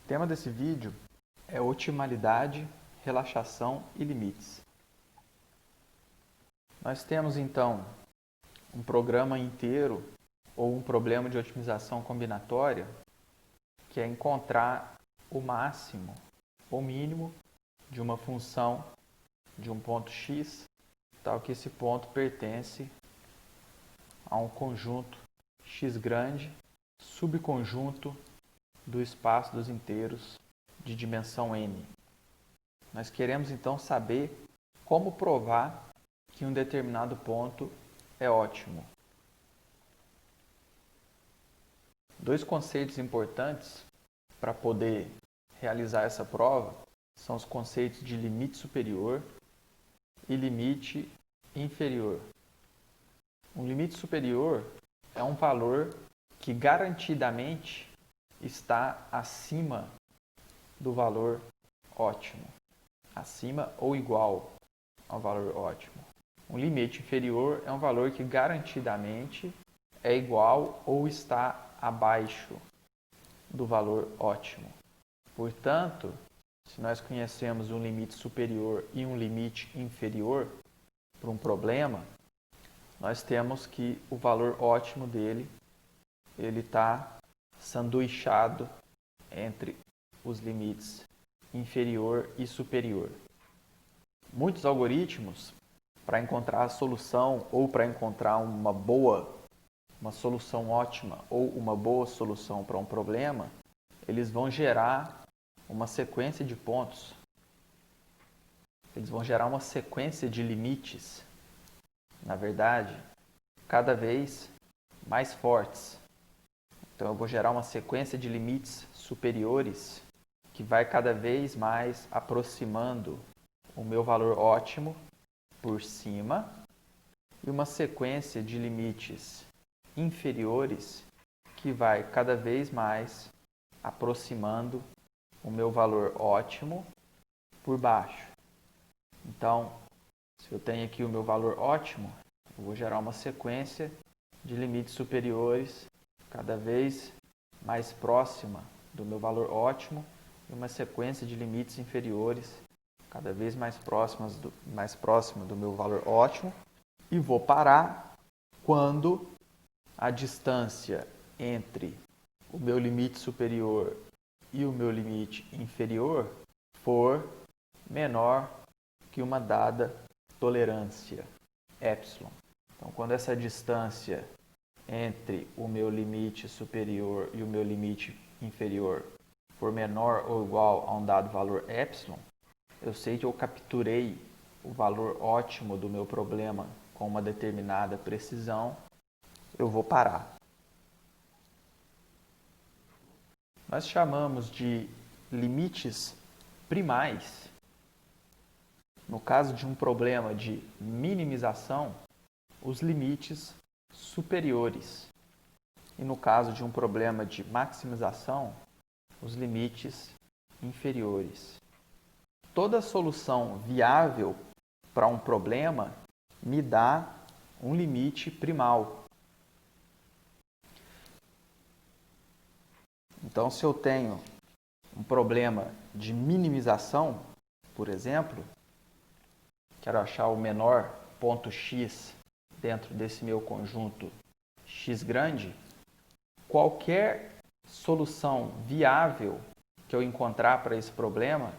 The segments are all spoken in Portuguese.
O tema desse vídeo é otimalidade, relaxação e limites. Nós temos então um programa inteiro ou um problema de otimização combinatória que é encontrar o máximo ou mínimo de uma função de um ponto x, tal que esse ponto pertence a um conjunto x grande, subconjunto do espaço dos inteiros de dimensão n. Nós queremos então saber como provar que um determinado ponto é ótimo. Dois conceitos importantes para poder realizar essa prova são os conceitos de limite superior e limite inferior. Um limite superior é um valor que garantidamente está acima do valor ótimo, acima ou igual ao valor ótimo. Um limite inferior é um valor que garantidamente é igual ou está abaixo do valor ótimo. Portanto, se nós conhecemos um limite superior e um limite inferior para um problema, nós temos que o valor ótimo dele está sanduichado entre os limites inferior e superior. Muitos algoritmos, para encontrar a solução ou para encontrar uma solução ótima ou uma boa solução para um problema, eles vão gerar uma sequência de pontos. Eles vão gerar uma sequência de limites, na verdade, cada vez mais fortes. Então eu vou gerar uma sequência de limites superiores que vai cada vez mais aproximando o meu valor ótimo por cima e uma sequência de limites inferiores que vai cada vez mais aproximando o meu valor ótimo por baixo. Então, se eu tenho aqui o meu valor ótimo, eu vou gerar uma sequência de limites superiores cada vez mais próxima do meu valor ótimo e uma sequência de limites inferiores cada vez mais próxima do meu valor ótimo, e vou parar quando a distância entre o meu limite superior e o meu limite inferior for menor que uma dada tolerância, epsilon. Então, quando essa distância entre o meu limite superior e o meu limite inferior for menor ou igual a um dado valor epsilon, eu sei que eu capturei o valor ótimo do meu problema com uma determinada precisão, eu vou parar. Nós chamamos de limites primais, no caso de um problema de minimização, os limites superiores. E no caso de um problema de maximização, os limites inferiores. Toda solução viável para um problema me dá um limite primal. Então, se eu tenho um problema de minimização, por exemplo, quero achar o menor ponto x dentro desse meu conjunto x grande, qualquer solução viável que eu encontrar para esse problema,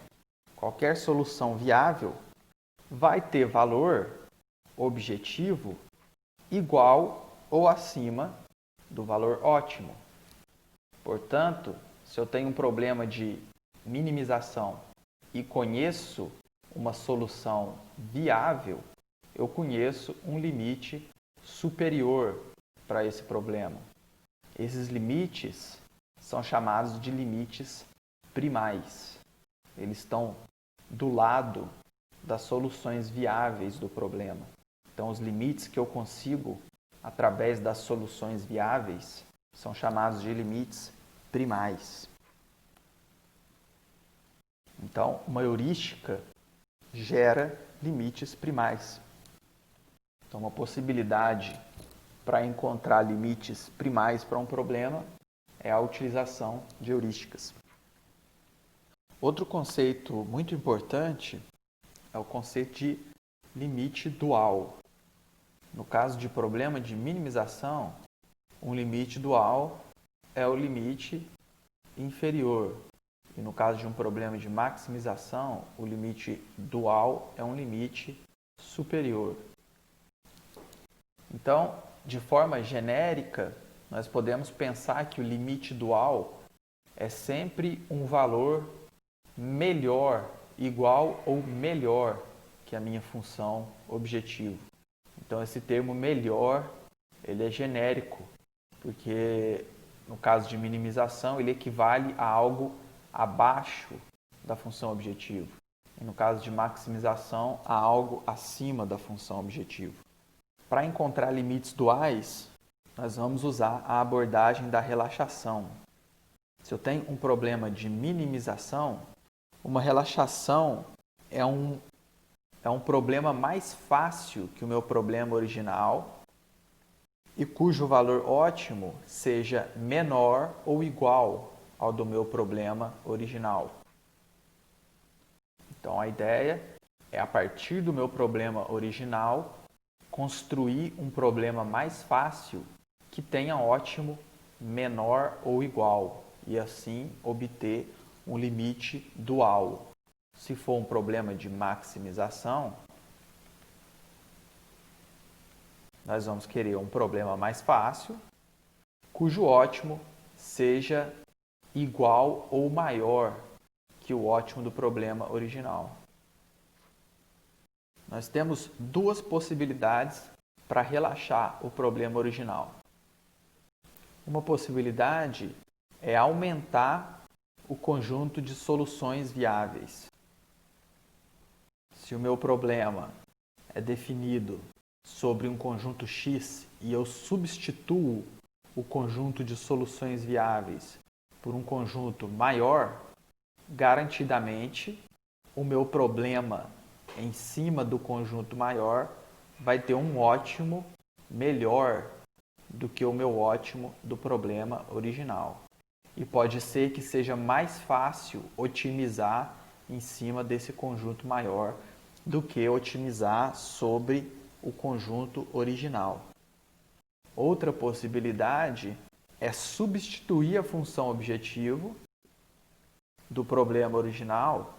qualquer solução viável vai ter valor objetivo igual ou acima do valor ótimo. Portanto, se eu tenho um problema de minimização e conheço uma solução viável, eu conheço um limite superior para esse problema. Esses limites são chamados de limites primais. Eles estão do lado das soluções viáveis do problema. Então, os limites que eu consigo através das soluções viáveis são chamados de limites primais. Então, uma heurística gera limites primais. Então, uma possibilidade para encontrar limites primais para um problema é a utilização de heurísticas. Outro conceito muito importante é o conceito de limite dual. No caso de problema de minimização, um limite dual é o limite inferior. E no caso de um problema de maximização, o limite dual é um limite superior. Então, de forma genérica, nós podemos pensar que o limite dual é sempre um valor melhor, igual ou melhor que a minha função objetivo. Então, esse termo melhor, ele é genérico, porque no caso de minimização, ele equivale a algo abaixo da função objetivo. E no caso de maximização, a algo acima da função objetivo. Para encontrar limites duais, nós vamos usar a abordagem da relaxação. Se eu tenho um problema de minimização, uma relaxação é um problema mais fácil que o meu problema original e cujo valor ótimo seja menor ou igual ao do meu problema original. Então, a ideia é, a partir do meu problema original, construir um problema mais fácil que tenha ótimo menor ou igual e assim obter um limite dual. Se for um problema de maximização, nós vamos querer um problema mais fácil, cujo ótimo seja igual ou maior que o ótimo do problema original. Nós temos duas possibilidades para relaxar o problema original. Uma possibilidade é aumentar o conjunto de soluções viáveis. Se o meu problema é definido sobre um conjunto X e eu substituo o conjunto de soluções viáveis por um conjunto maior, garantidamente o meu problema em cima do conjunto maior vai ter um ótimo melhor do que o meu ótimo do problema original. E pode ser que seja mais fácil otimizar em cima desse conjunto maior do que otimizar sobre o conjunto original. Outra possibilidade é substituir a função objetivo do problema original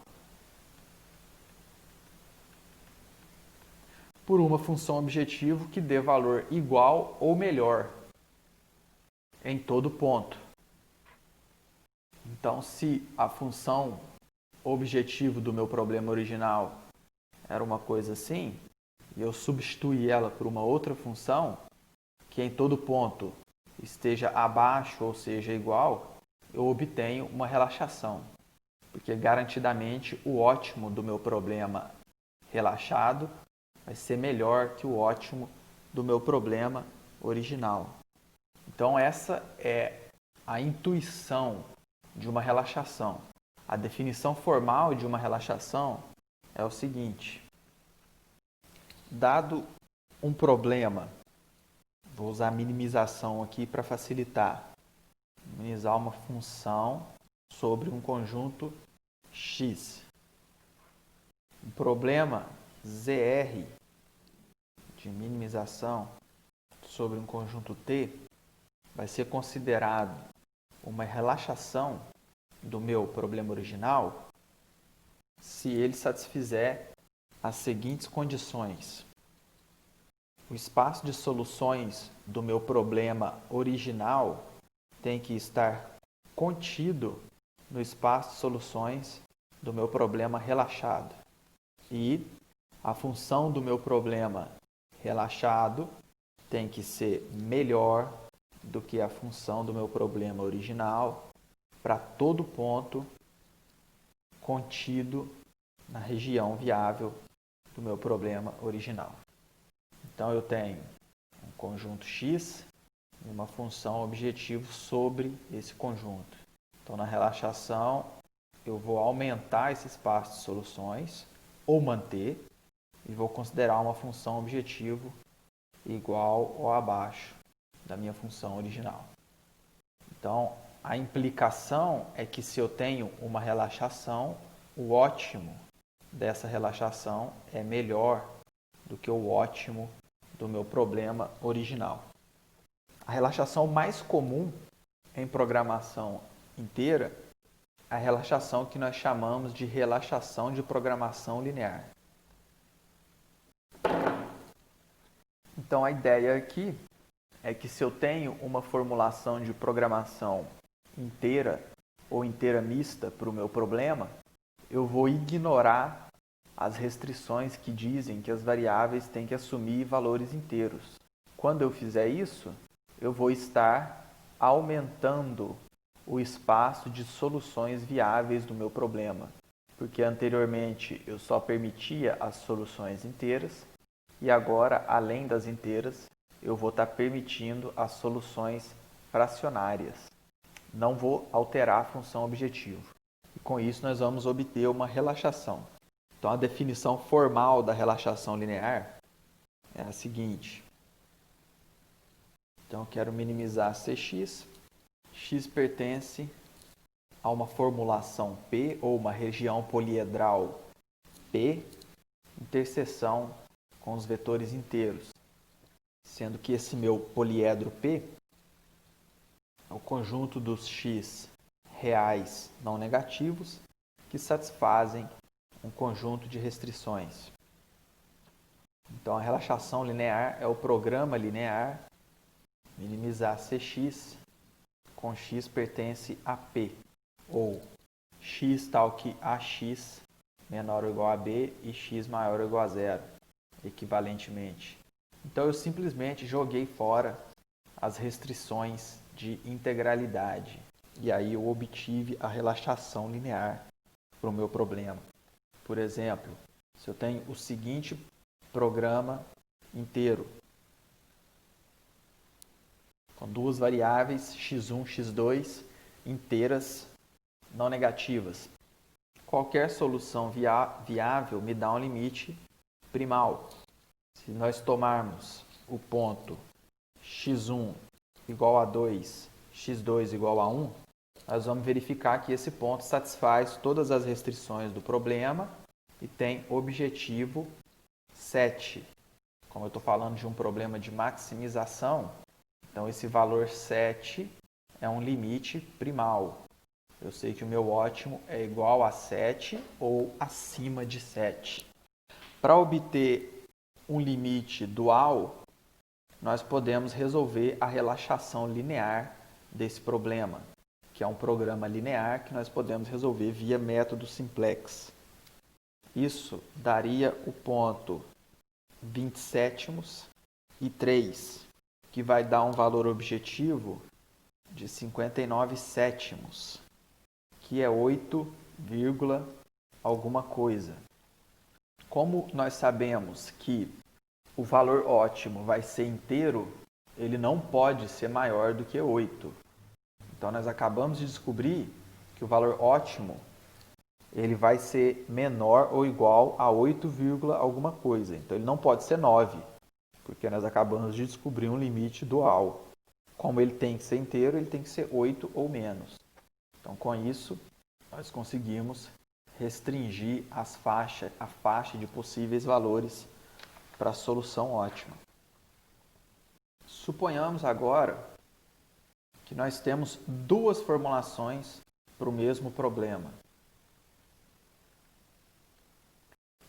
por uma função objetivo que dê valor igual ou melhor em todo ponto. Então, se a função objetivo do meu problema original era uma coisa assim, e eu substituir ela por uma outra função, que em todo ponto esteja abaixo ou seja igual, eu obtenho uma relaxação. Porque garantidamente o ótimo do meu problema relaxado vai ser melhor que o ótimo do meu problema original. Então essa é a intuição de uma relaxação. A definição formal de uma relaxação é o seguinte: dado um problema, vou usar minimização aqui para facilitar, minimizar uma função sobre um conjunto X. O problema ZR de minimização sobre um conjunto T vai ser considerado uma relaxação do meu problema original se ele satisfizer as seguintes condições. O espaço de soluções do meu problema original tem que estar contido no espaço de soluções do meu problema relaxado. E a função do meu problema relaxado tem que ser melhor do que a função do meu problema original para todo ponto contido na região viável do meu problema original. Então eu tenho um conjunto X e uma função objetivo sobre esse conjunto. Então na relaxação eu vou aumentar esse espaço de soluções ou manter e vou considerar uma função objetivo igual ou abaixo da minha função original. Então a implicação é que se eu tenho uma relaxação, o ótimo dessa relaxação é melhor do que o ótimo do meu problema original. A relaxação mais comum em programação inteira é a relaxação que nós chamamos de relaxação de programação linear. Então a ideia aqui é que se eu tenho uma formulação de programação inteira ou inteira mista para o meu problema, eu vou ignorar as restrições que dizem que as variáveis têm que assumir valores inteiros. Quando eu fizer isso, eu vou estar aumentando o espaço de soluções viáveis do meu problema, porque anteriormente eu só permitia as soluções inteiras e agora, além das inteiras, eu vou estar permitindo as soluções fracionárias. Não vou alterar a função objetivo. E com isso nós vamos obter uma relaxação. Então a definição formal da relaxação linear é a seguinte. Então eu quero minimizar Cx. X pertence a uma formulação P ou uma região poliedral P, interseção com os vetores inteiros. Sendo que esse meu poliedro P é o conjunto dos x reais não negativos que satisfazem um conjunto de restrições. Então, a relaxação linear é o programa linear minimizar Cx com x pertence a P, ou x tal que ax menor ou igual a b e x maior ou igual a zero, equivalentemente. Então, eu simplesmente joguei fora as restrições de integralidade. E aí eu obtive a relaxação linear para o meu problema. Por exemplo, se eu tenho o seguinte programa inteiro, com duas variáveis, x1, x2, inteiras não negativas. Qualquer solução viável me dá um limite primal. Se nós tomarmos o ponto x1 igual a 2, x2 igual a 1, nós vamos verificar que esse ponto satisfaz todas as restrições do problema e tem objetivo 7. Como eu estou falando de um problema de maximização, então esse valor 7 é um limite primal. Eu sei que o meu ótimo é igual a 7 ou acima de 7. Para obter um limite dual, nós podemos resolver a relaxação linear desse problema, que é um programa linear que nós podemos resolver via método simplex. Isso daria o ponto 27 e 3, que vai dar um valor objetivo de 59 sétimos, que é 8, alguma coisa. Como nós sabemos que o valor ótimo vai ser inteiro, ele não pode ser maior do que 8. Então, nós acabamos de descobrir que o valor ótimo ele vai ser menor ou igual a 8, alguma coisa. Então, ele não pode ser 9, porque nós acabamos de descobrir um limite dual. Como ele tem que ser inteiro, ele tem que ser 8 ou menos. Então, com isso, nós conseguimos restringir a faixa de possíveis valores para a solução ótima. Suponhamos agora que nós temos duas formulações para o mesmo problema.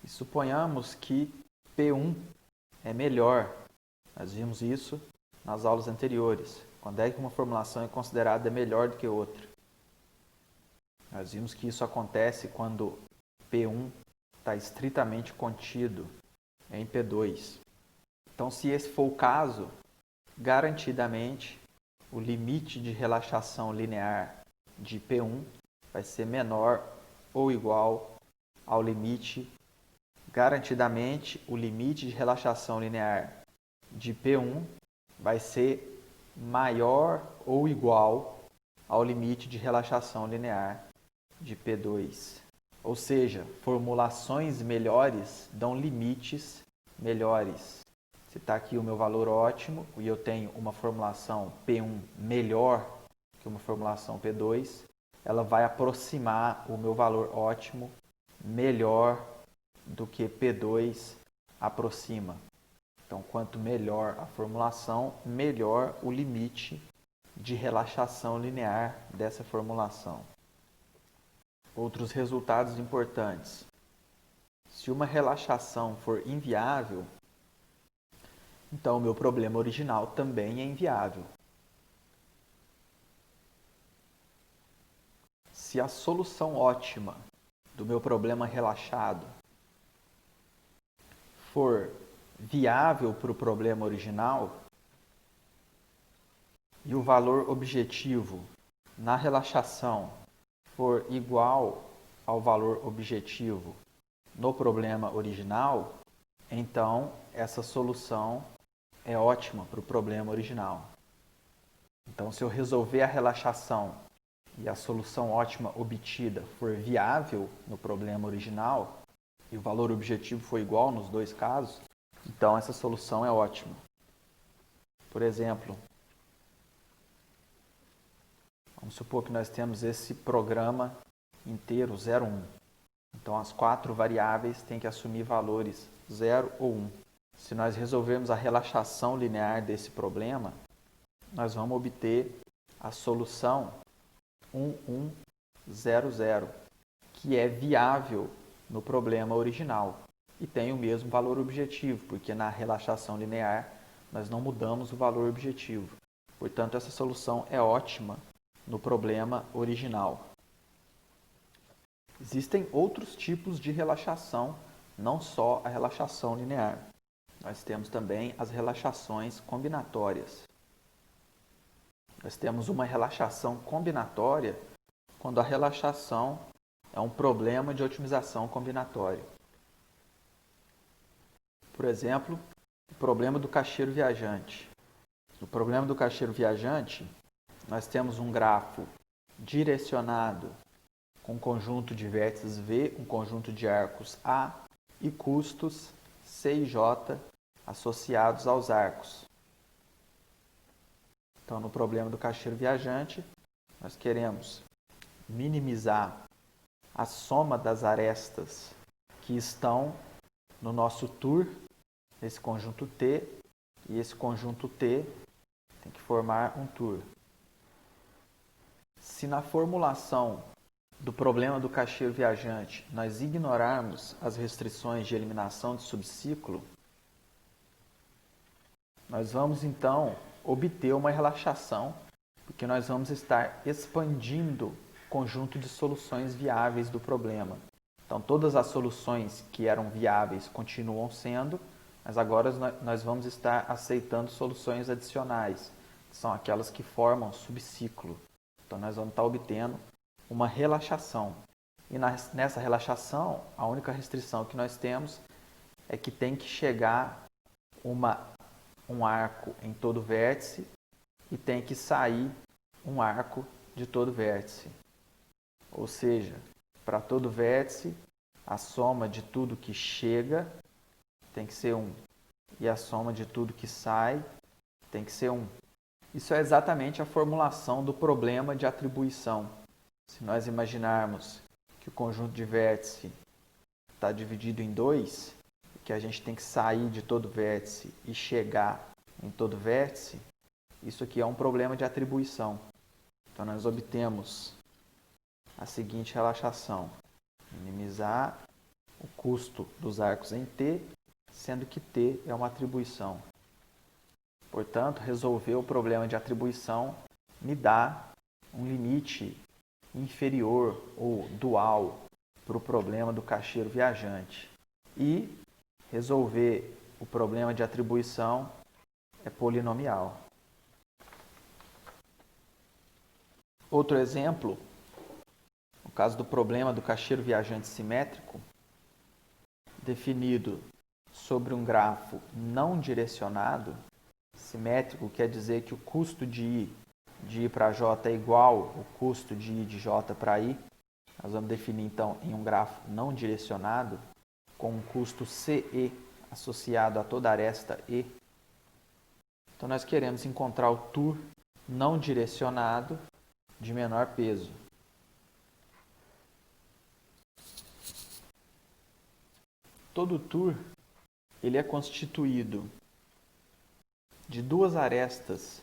E suponhamos que P1 é melhor. Nós vimos isso nas aulas anteriores. Quando é que uma formulação é considerada melhor do que outra? Nós vimos que isso acontece quando P1 está estritamente contido em P2. Então, se esse for o caso, garantidamente o limite de relaxação linear de P1 vai ser menor ou igual ao limite, garantidamente o limite de relaxação linear de P1 vai ser maior ou igual ao limite de relaxação linear de P2. Ou seja, formulações melhores dão limites melhores. Se está aqui o meu valor ótimo e eu tenho uma formulação P1 melhor que que uma formulação P2, ela vai aproximar o meu valor ótimo melhor do que P2 aproxima. Então, quanto melhor a formulação, melhor o limite de relaxação linear dessa formulação. Outros resultados importantes. Se uma relaxação for inviável, então o meu problema original também é inviável. Se a solução ótima do meu problema relaxado for viável para o problema original e o valor objetivo na relaxação for igual ao valor objetivo no problema original, então essa solução é ótima para o problema original. Então, se eu resolver a relaxação e a solução ótima obtida for viável no problema original e o valor objetivo for igual nos dois casos, então essa solução é ótima. Por exemplo, vamos supor que nós temos esse programa inteiro 0, 1. Então as 4 variáveis têm que assumir valores 0 ou 1. Se nós resolvermos a relaxação linear desse problema, nós vamos obter a solução 1, 1, 0, 0, que é viável no problema original e tem o mesmo valor objetivo, porque na relaxação linear nós não mudamos o valor objetivo. Portanto, essa solução é ótima no problema original. Existem outros tipos de relaxação, não só a relaxação linear. Nós temos também as relaxações combinatórias. Nós temos uma relaxação combinatória quando a relaxação é um problema de otimização combinatória. Por exemplo, o problema do caixeiro viajante. No problema do caixeiro viajante, nós temos um grafo direcionado com um conjunto de vértices V, um conjunto de arcos A e custos C e J associados aos arcos. Então, no problema do caixeiro viajante, nós queremos minimizar a soma das arestas que estão no nosso tour, nesse conjunto T, e esse conjunto T tem que formar um tour. Se na formulação do problema do caixeiro viajante nós ignorarmos as restrições de eliminação de subciclo, nós vamos então obter uma relaxação, porque nós vamos estar expandindo o conjunto de soluções viáveis do problema. Então, todas as soluções que eram viáveis continuam sendo, mas agora nós vamos estar aceitando soluções adicionais, que são aquelas que formam subciclo. Então, nós vamos estar obtendo uma relaxação. E nessa relaxação, a única restrição que nós temos é que tem que chegar um arco em todo vértice e tem que sair um arco de todo vértice. Ou seja, para todo vértice, a soma de tudo que chega tem que ser 1. E a soma de tudo que sai tem que ser 1. Isso é exatamente a formulação do problema de atribuição. Se nós imaginarmos que o conjunto de vértice está dividido em 2, que a gente tem que sair de todo vértice e chegar em todo vértice, isso aqui é um problema de atribuição. Então, nós obtemos a seguinte relaxação: minimizar o custo dos arcos em T, sendo que T é uma atribuição. Portanto, resolver o problema de atribuição me dá um limite inferior ou dual para o problema do caixeiro viajante. E resolver o problema de atribuição é polinomial. Outro exemplo, no caso do problema do caixeiro viajante simétrico, definido sobre um grafo não direcionado. Simétrico quer dizer que o custo de I para J é igual ao custo de I de J para I. Nós vamos definir então em um grafo não direcionado com um custo CE associado a toda aresta E. Então nós queremos encontrar o tour não direcionado de menor peso. Todo tour ele é constituído de duas arestas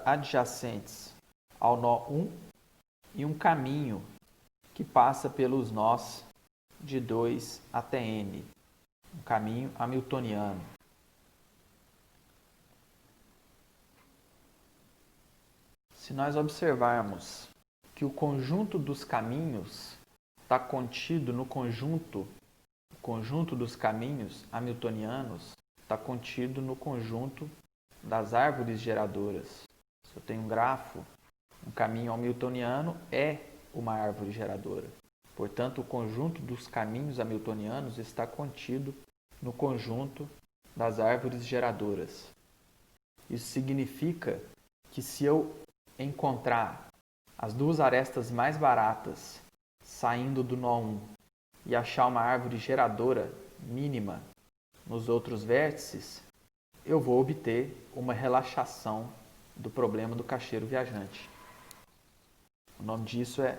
adjacentes ao nó 1 e um caminho que passa pelos nós de 2 até n, um caminho hamiltoniano. Se nós observarmos que o conjunto dos caminhos está contido no conjunto dos caminhos hamiltonianos está contido no conjunto das árvores geradoras. Se eu tenho um grafo, um caminho hamiltoniano é uma árvore geradora. Portanto, o conjunto dos caminhos hamiltonianos está contido no conjunto das árvores geradoras. Isso significa que se eu encontrar as duas arestas mais baratas saindo do nó 1 e achar uma árvore geradora mínima nos outros vértices, eu vou obter uma relaxação do problema do caixeiro viajante. O nome disso é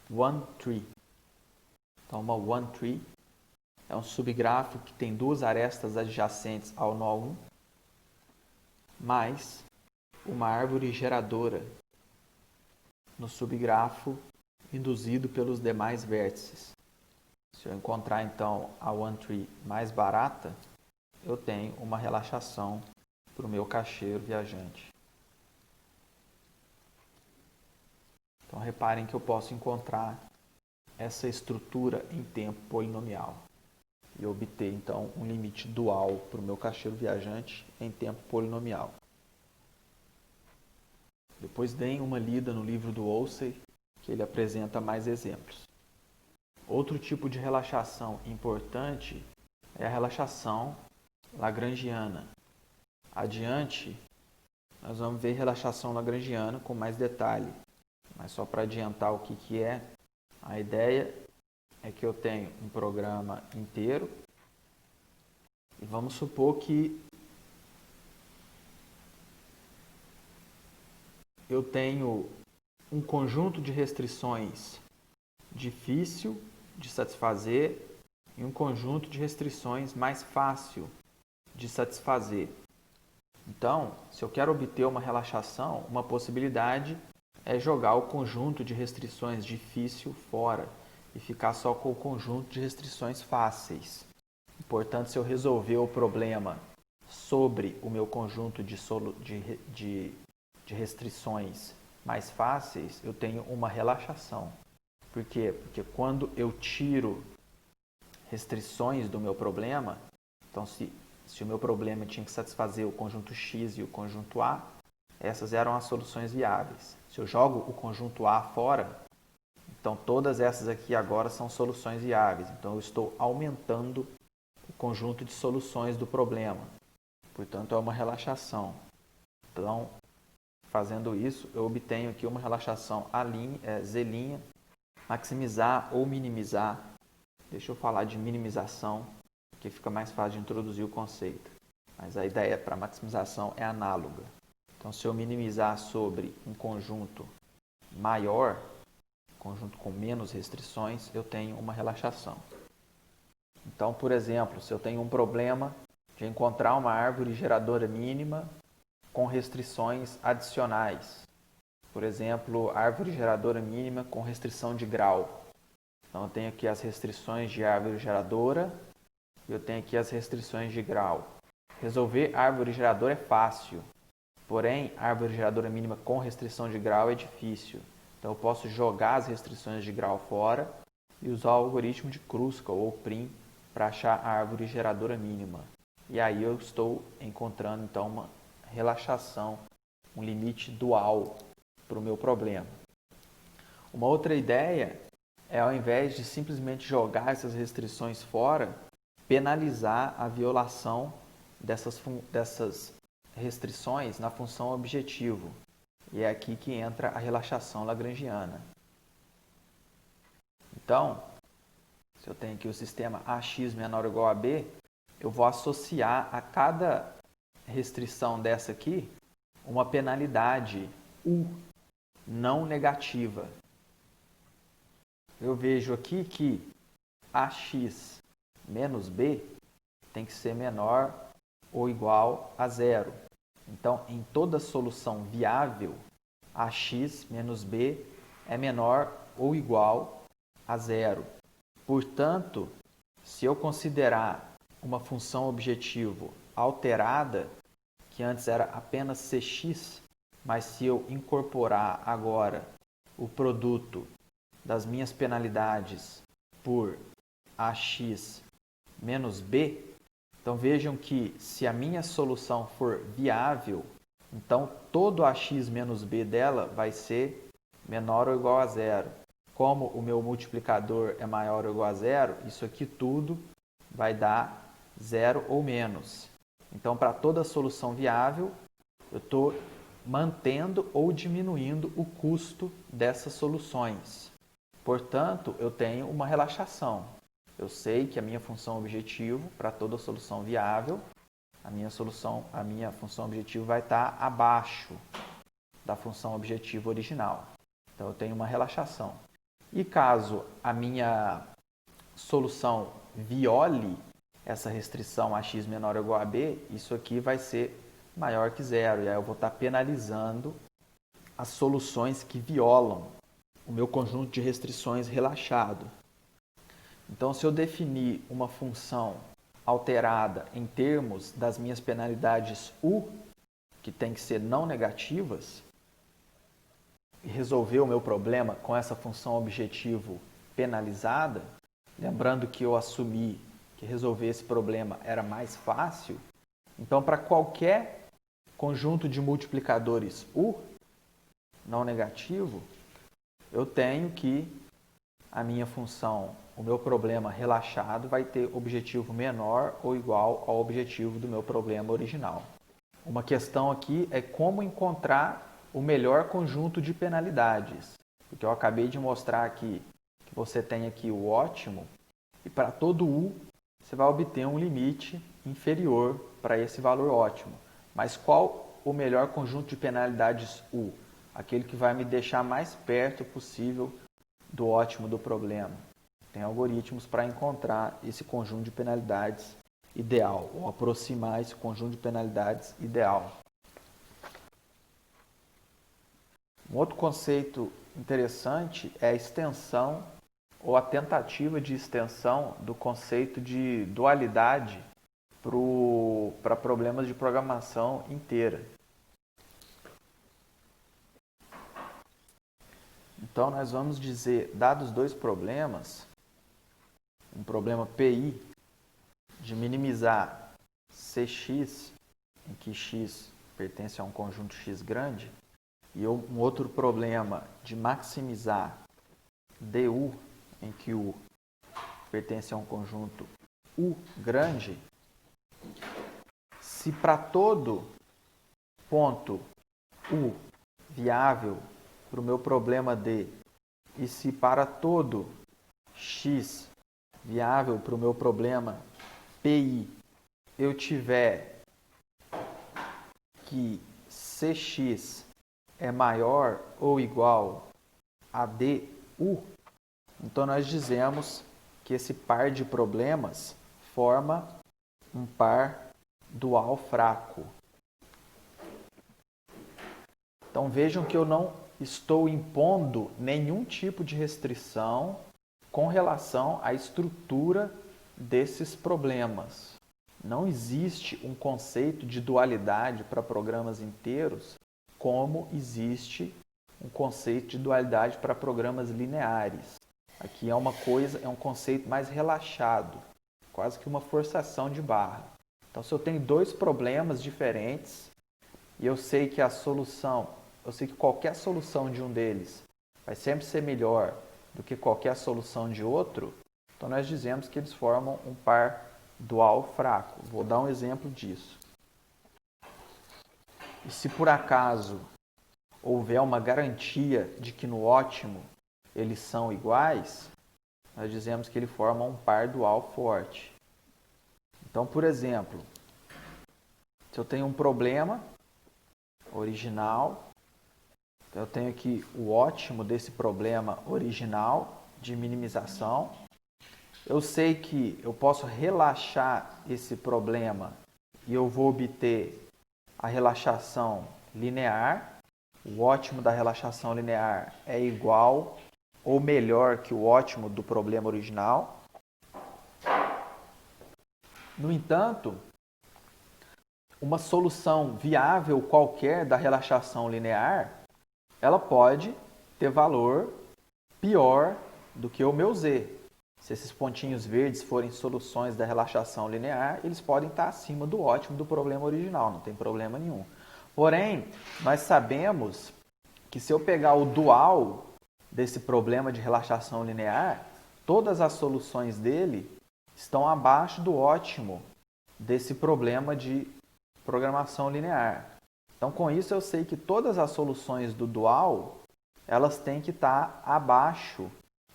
one tree. Então, uma one tree é um subgrafo que tem duas arestas adjacentes ao nó 1, mais uma árvore geradora no subgrafo induzido pelos demais vértices. Se eu encontrar, então, a one tree mais barata, eu tenho uma relaxação para o meu caixeiro viajante. Então, reparem que eu posso encontrar essa estrutura em tempo polinomial e obter, então, um limite dual para o meu caixeiro viajante em tempo polinomial. Depois deem uma lida no livro do Olsey, que ele apresenta mais exemplos. Outro tipo de relaxação importante é a relaxação lagrangiana. Adiante, nós vamos ver relaxação lagrangiana com mais detalhe. Mas só para adiantar o que é, a ideia é que eu tenho um programa inteiro e vamos supor que eu tenho um conjunto de restrições difícil de satisfazer e um conjunto de restrições mais fácil de satisfazer. Então, se eu quero obter uma relaxação, uma possibilidade é jogar o conjunto de restrições difícil fora e ficar só com o conjunto de restrições fáceis. Portanto, se eu resolver o problema sobre o meu conjunto de restrições mais fáceis, eu tenho uma relaxação. Por quê? Porque quando eu tiro restrições do meu problema, então se o meu problema tinha que satisfazer o conjunto X e o conjunto A, essas eram as soluções viáveis. Se eu jogo o conjunto A fora, então todas essas aqui agora são soluções viáveis. Então eu estou aumentando o conjunto de soluções do problema. Portanto, é uma relaxação. Então, fazendo isso, eu obtenho aqui uma relaxação Z', maximizar ou minimizar. Deixa eu falar de minimização, porque fica mais fácil de introduzir o conceito. Mas a ideia para maximização é análoga. Então, se eu minimizar sobre um conjunto maior, conjunto com menos restrições, eu tenho uma relaxação. Então, por exemplo, se eu tenho um problema de encontrar uma árvore geradora mínima com restrições adicionais, por exemplo, árvore geradora mínima com restrição de grau. Então, eu tenho aqui as restrições de árvore geradora e eu tenho aqui as restrições de grau. Resolver árvore geradora é fácil, porém, árvore geradora mínima com restrição de grau é difícil. Então, eu posso jogar as restrições de grau fora e usar o algoritmo de Kruskal ou Prim para achar a árvore geradora mínima. E aí eu estou encontrando, então, uma relaxação, um limite dual para o meu problema. Uma outra ideia é, ao invés de simplesmente jogar essas restrições fora, penalizar a violação dessas restrições na função objetivo. E é aqui que entra a relaxação lagrangiana. Então, se eu tenho aqui o sistema AX menor ou igual a B, eu vou associar a cada restrição dessa aqui uma penalidade U. não negativa. Eu vejo aqui que ax menos b tem que ser menor ou igual a zero. Então, em toda solução viável, ax menos b é menor ou igual a zero. Portanto, se eu considerar uma função objetivo alterada, que antes era apenas cx, mas se eu incorporar agora o produto das minhas penalidades por ax menos b, então vejam que se a minha solução for viável, então todo ax menos b dela vai ser menor ou igual a zero. Como o meu multiplicador é maior ou igual a zero, isso aqui tudo vai dar zero ou menos. Então, para toda solução viável, eu estou mantendo ou diminuindo o custo dessas soluções. Portanto, eu tenho uma relaxação. Eu sei que a minha função objetivo, para toda solução viável, a minha função objetivo vai estar abaixo da função objetivo original. Então, eu tenho uma relaxação. E caso a minha solução viole essa restrição ax menor ou igual a b, isso aqui vai ser maior que zero. E aí eu vou estar penalizando as soluções que violam o meu conjunto de restrições relaxado. Então, se eu definir uma função alterada em termos das minhas penalidades u, que tem que ser não negativas, e resolver o meu problema com essa função objetivo penalizada, lembrando que eu assumi que resolver esse problema era mais fácil, então para qualquer conjunto de multiplicadores u não negativo, eu tenho que a minha função, o meu problema relaxado, vai ter objetivo menor ou igual ao objetivo do meu problema original. Uma questão aqui é como encontrar o melhor conjunto de penalidades, porque eu acabei de mostrar aqui que você tem aqui o ótimo, e para todo u você vai obter um limite inferior para esse valor ótimo. Mas qual o melhor conjunto de penalidades u? Aquele que vai me deixar mais perto possível do ótimo do problema. Tem algoritmos para encontrar esse conjunto de penalidades ideal, ou aproximar esse conjunto de penalidades ideal. Um outro conceito interessante é a extensão ou a tentativa de extensão do conceito de dualidade para problemas de programação inteira. Então, nós vamos dizer, dados dois problemas, um problema PI, de minimizar CX, em que X pertence a um conjunto X grande, e um outro problema de maximizar DU, em que U pertence a um conjunto U grande, se para todo ponto U viável para o meu problema D, e se para todo X viável para o meu problema PI, eu tiver que CX é maior ou igual a DU, então nós dizemos que esse par de problemas forma um par dual fraco. Então vejam que eu não estou impondo nenhum tipo de restrição com relação à estrutura desses problemas. Não existe um conceito de dualidade para programas inteiros como existe um conceito de dualidade para programas lineares. Aqui é um conceito mais relaxado, quase que uma forçação de barra. Então, se eu tenho dois problemas diferentes e eu sei que qualquer solução de um deles vai sempre ser melhor do que qualquer solução de outro, então nós dizemos que eles formam um par dual fraco. Vou dar um exemplo disso. E se por acaso houver uma garantia de que no ótimo eles são iguais, nós dizemos que ele forma um par dual forte. Então, por exemplo, se eu tenho um problema original Então, eu tenho aqui o ótimo desse problema original de minimização. Eu sei que eu posso relaxar esse problema e eu vou obter a relaxação linear. O ótimo da relaxação linear é igual ou melhor que o ótimo do problema original. No entanto, uma solução viável qualquer da relaxação linear, ela pode ter valor pior do que o meu Z. Se esses pontinhos verdes forem soluções da relaxação linear, eles podem estar acima do ótimo do problema original, não tem problema nenhum. Porém, nós sabemos que se eu pegar o dual desse problema de relaxação linear, todas as soluções dele estão abaixo do ótimo desse problema de programação linear. Então, com isso, eu sei que todas as soluções do dual, elas têm que estar abaixo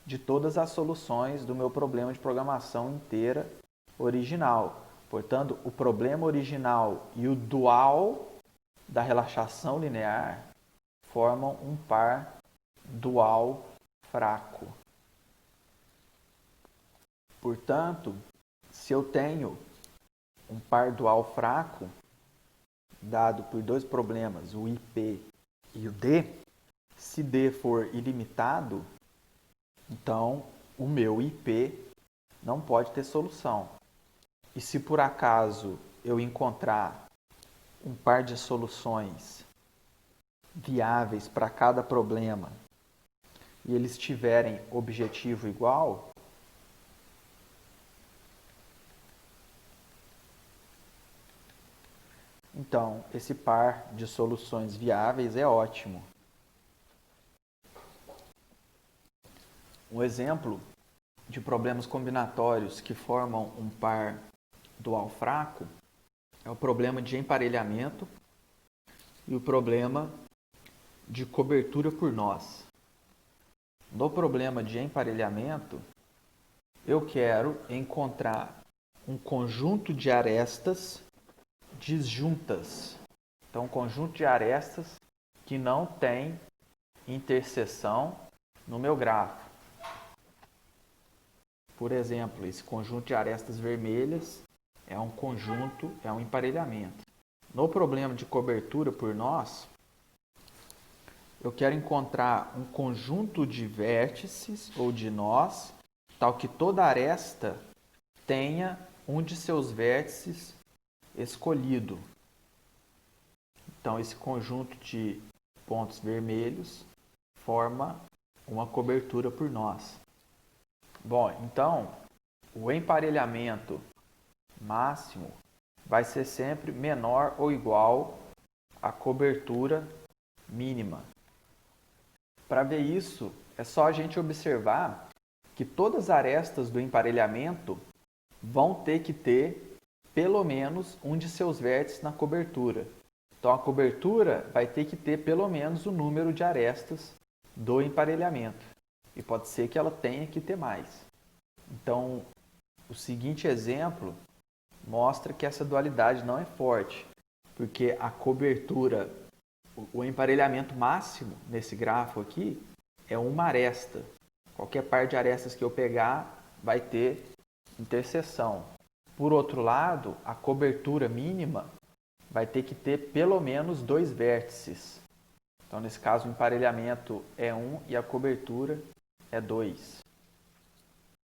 de todas as soluções do meu problema de programação inteira original. Portanto, o problema original e o dual da relaxação linear formam um par dual fraco. Portanto, se eu tenho um par dual fraco, dado por dois problemas, o IP e o D, se D for ilimitado, então o meu IP não pode ter solução. E se por acaso eu encontrar um par de soluções viáveis para cada problema e eles tiverem objetivo igual, então esse par de soluções viáveis é ótimo. Um exemplo de problemas combinatórios que formam um par dual fraco é o problema de emparelhamento e o problema de cobertura por nós. No problema de emparelhamento, eu quero encontrar um conjunto de arestas disjuntas. Então, um conjunto de arestas que não tem interseção no meu grafo. Por exemplo, esse conjunto de arestas vermelhas é um conjunto, é um emparelhamento. No problema de cobertura por nós, eu quero encontrar um conjunto de vértices ou de nós, tal que toda aresta tenha um de seus vértices escolhido. Então, esse conjunto de pontos vermelhos forma uma cobertura por nós. Bom, então, o emparelhamento máximo vai ser sempre menor ou igual à cobertura mínima. Para ver isso, é só a gente observar que todas as arestas do emparelhamento vão ter que ter pelo menos um de seus vértices na cobertura. Então, a cobertura vai ter que ter pelo menos o número de arestas do emparelhamento. E pode ser que ela tenha que ter mais. Então, o seguinte exemplo mostra que essa dualidade não é forte, porque a cobertura, o emparelhamento máximo nesse grafo aqui é uma aresta. Qualquer par de arestas que eu pegar vai ter interseção. Por outro lado, a cobertura mínima vai ter que ter pelo menos dois vértices. Então, nesse caso, o emparelhamento é 1 e a cobertura é 2.